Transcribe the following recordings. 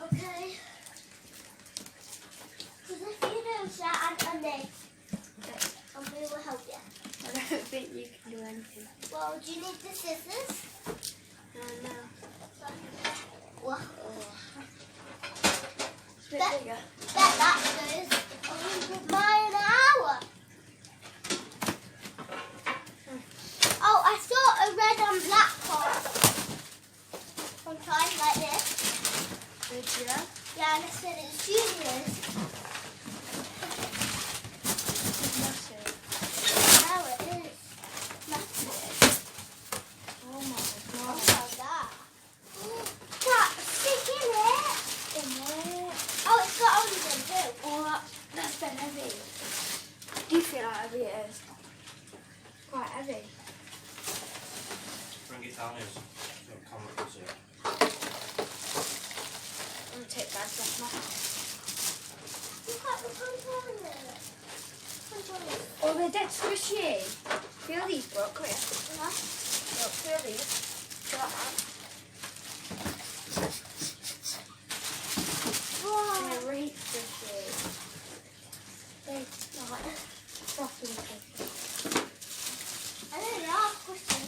Okay. Because if you do that and me, somebody will help you. I don't think you can do anything. Well, do you need the scissors? No. Well, It's a bit bigger. that goes 100 miles an hour. Oh, I saw a red and black car. Sometimes like this. Did you? Yeah, and I said it's Junior's. It's massive. No, it is massive. Oh my Oh, god. how's that? That stick in it. Oh, it's got on them too. Oh, that's been heavy. Do you feel how heavy it is? Quite heavy. Bring it down here so the camera can see it. I'm going to take bags off now. Look at the controller. Controller. Oh, they're dead squishy. Feel these, bro. Come here. Yeah. Look, feel these. Feel that. Wow. They're really squishy. They're like properly squishy. I know they are squishy.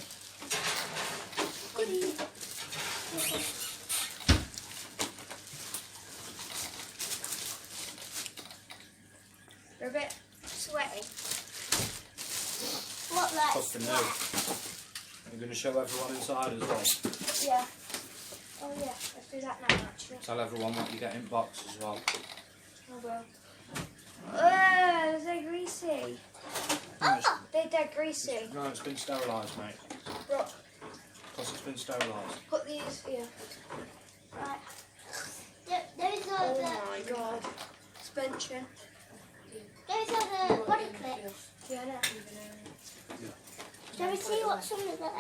Goodie. They're a bit sweaty. What, like Tough to know. I'm going to show everyone inside as well. Yeah. Oh yeah, let's do that now actually. Tell everyone what you get in box as well. I will. They're greasy. Oh, They're dead greasy. No, it's been sterilised, mate. Look, Plus it's been sterilised. put these here. right. Those are Oh the my god. Suspension. those are the body clips. Yeah, no. Shall we see what's under there?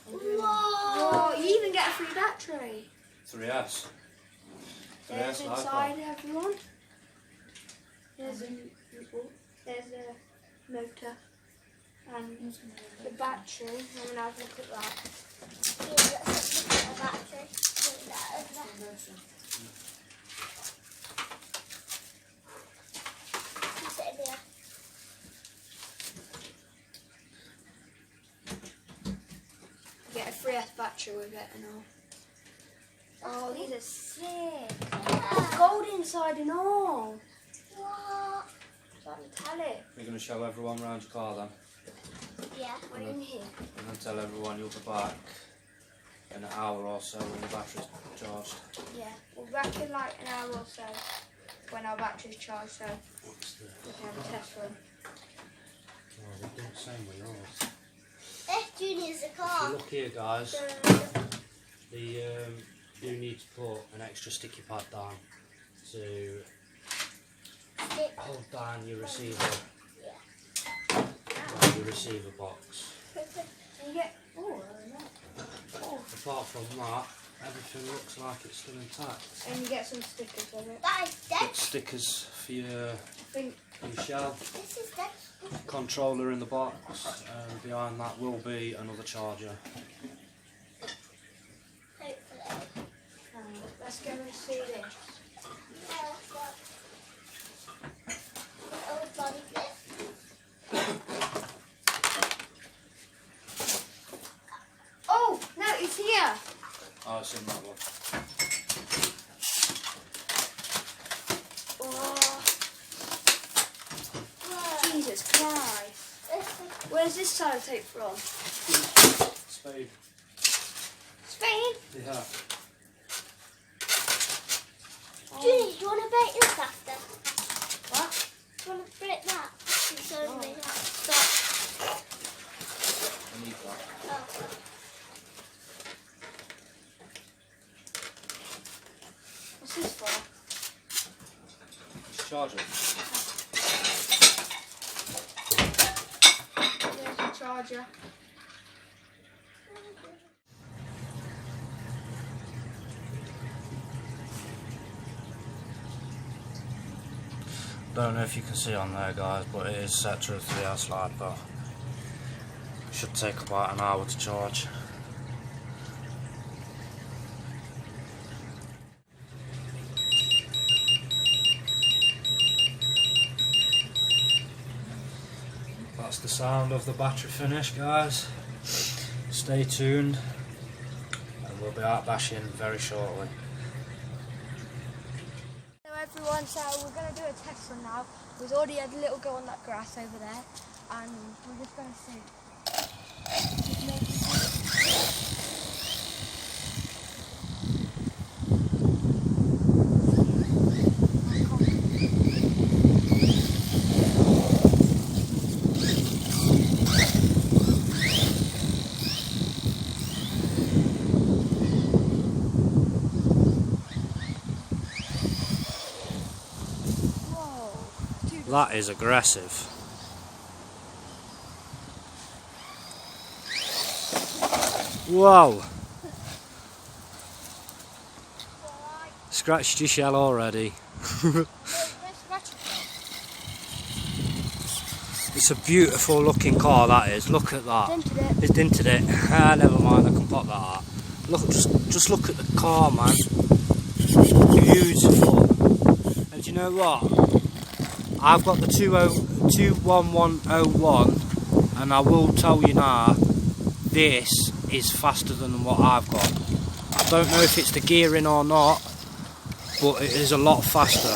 Whoa! Oh, you even get a free battery. 3S. There's 3S inside LiPo. everyone. There's a motor and the battery. I'm gonna have a look at that. Yeah, let's look at the battery. Put that over there. Put it in there. Get a 3S battery with it and all. Oh, these are sick. Yeah. Gold inside and all. What? So I can tell it. You're going to show everyone around your car then. Yeah. What in here? And then tell everyone you'll be back in an hour or so when the battery's charged. Yeah, we'll be back in like an hour or so when our battery's charged, so What's the... we can have a test run. Oh, they do the same with yours. This Junior's a If car. you look here, guys, you need to put an extra sticky pad down to hold down your receiver, your receiver box. And you get, oh, Apart from that, everything looks like it's still intact. and you get some stickers on it. That is dead. Got stickers for your I think shell, This is dead. controller in the box, and behind that will be another charger. Hopefully. let's go and see this. Yeah, let's go. Old body clip. Oh, no, it's here. Oh, it's in that one. Oh, Whoa. Jesus Christ. Where's this sellotape from? Spade. Spain? Yeah. Julie, do you want to bake this after? What? Do you want to break that? You showed me that. Stop. I need that. Oh. What's this for? It's charger. There's the charger. Don't know if you can see on there, guys, but it is set to a 3S LiPo. Should take about an hour to charge. the sound of the battery finish, guys. Stay tuned and we'll be out bashing very shortly. Hello everyone, so we're going to do a test run now. We've already had a little go on that grass over there and we're just going to see. That is aggressive. Whoa! Scratched your shell already. It's a beautiful looking car, that is. Look at that. It's dented it. Ah, never mind, I can pop that out. Look, just look at the car, man. Beautiful. And do you know what? I've got the 21101 and I will tell you now, this is faster than what I've got. I don't know if it's the gearing or not, but it is a lot faster.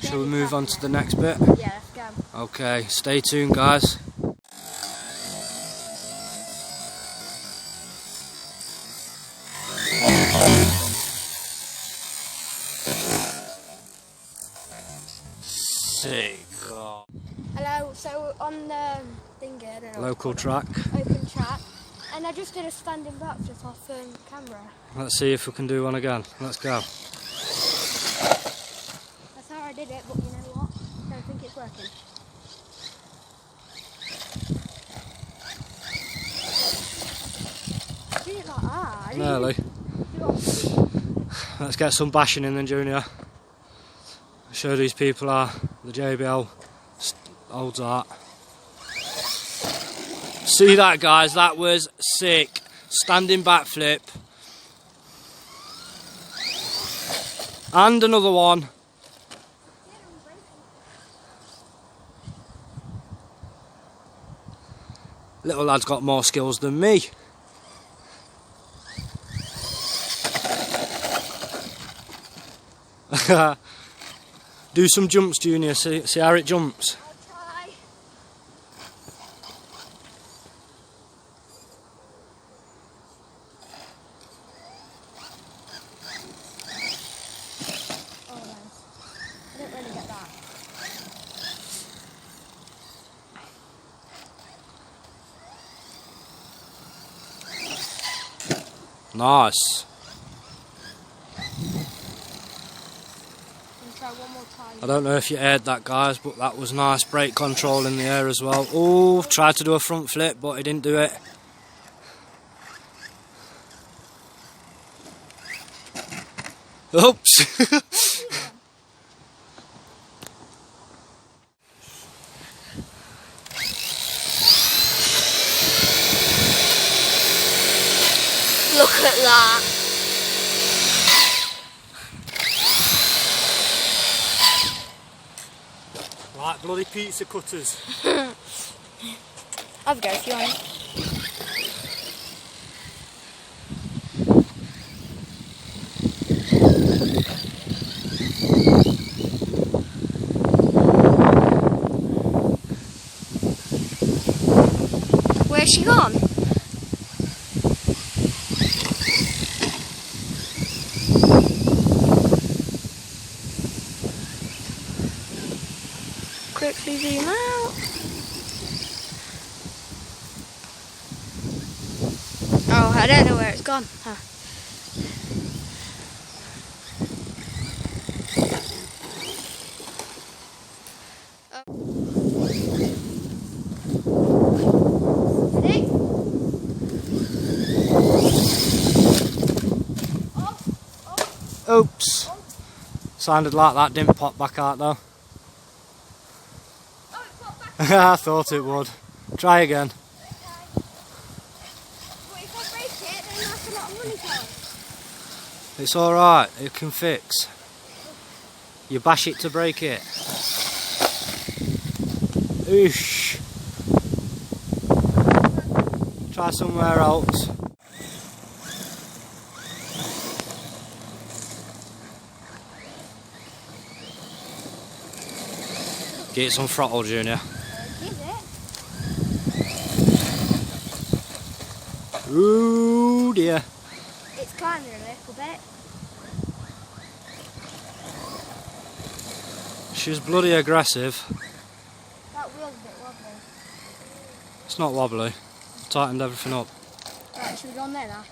Shall we move on to the next bit? Yeah, let's go. Okay, stay tuned guys. Hello, so on the thingy, I don't know. Local track. Open track. And I just did a standing backflip off camera. Let's see if we can do one again. Let's go. That's how I did it, but you know what? I don't think it's working. I did it like that. Nearly. Let's get some bashing in then, Junior. Show these people how the JBL holds that. See that, guys? That was sick. Standing backflip. And another one. Little lad's got more skills than me. Do some jumps, Junior. See how it jumps. I'll try. Oh no, I didn't really get that. Nice. Try one more time. I don't know if you heard that, guys, but that was nice brake control in the air as well. Oh, tried to do a front flip, but he didn't do it. Oops. Look at that. Like bloody pizza cutters. Have a go if you want. Where's she gone? Quickly zoom out. Oh, I don't know where it's gone. Huh. Ready? Oops. Sounded like that didn't pop back out though. I thought it would. Try again. But if I break it, then that's a lot of money for it. It's alright, it can fix. You bash it to break it. Oosh. Try somewhere else. Get some throttle, Junior. Is it? Ooh dear. It's climbing a little bit. She's bloody aggressive. That wheel's a bit wobbly. It's not wobbly. Tightened everything up. Right, should we go on there now?